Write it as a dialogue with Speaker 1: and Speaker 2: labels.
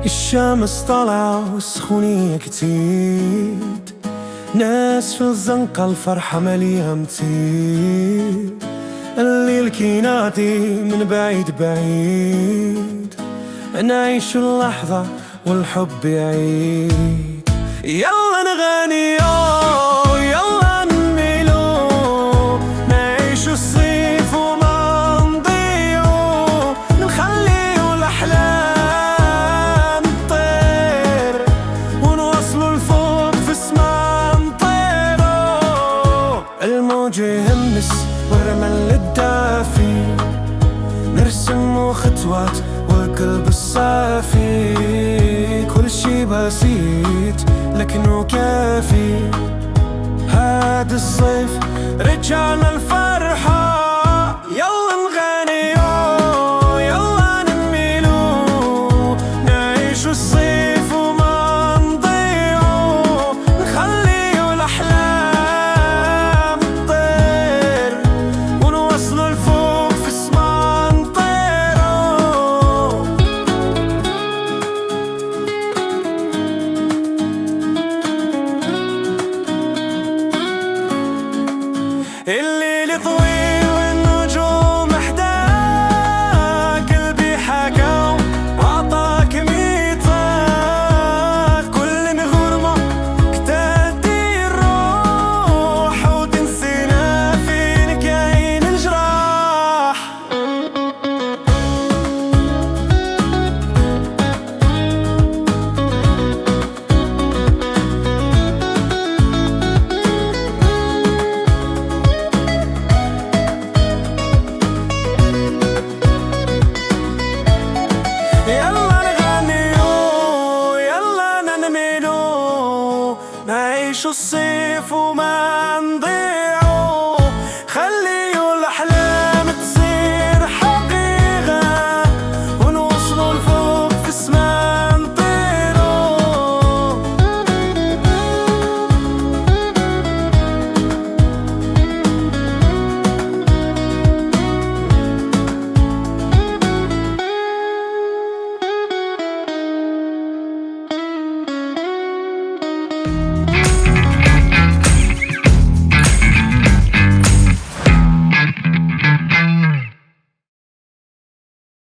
Speaker 1: الشمس طالعة والسخونية كتير، ناس في الزنقة الفرحة ماليها متير، الليل كينادي من بعيد بعيد، نعيش اللحظة والحب يعيد. يلا نغني يلا نميلو، نعيش الصيف وما نضيعو، نخليو الأحلام تطير، ونوصلو لفوق في السما نطيرو. الموج يهمس والرمل الدافي، نرسم خطوات والقلب الصافي، كل شي بسيط لكنه كافي. هاد الصيف رجعنا الفرحة، يلا نغنيو يلا نميلو، نعيشو الصيف وما نضيعو، نخليو الأحلام تطير، ونوصلو لفوق في السما نطيرو. الليل طويل والنجوم محداك، قلبي حكى وعطاك ميثاق، كل مغرمة كتهدي الروح وتنسينا فين كاين الجراح. نعيش الصيف وما نضيع.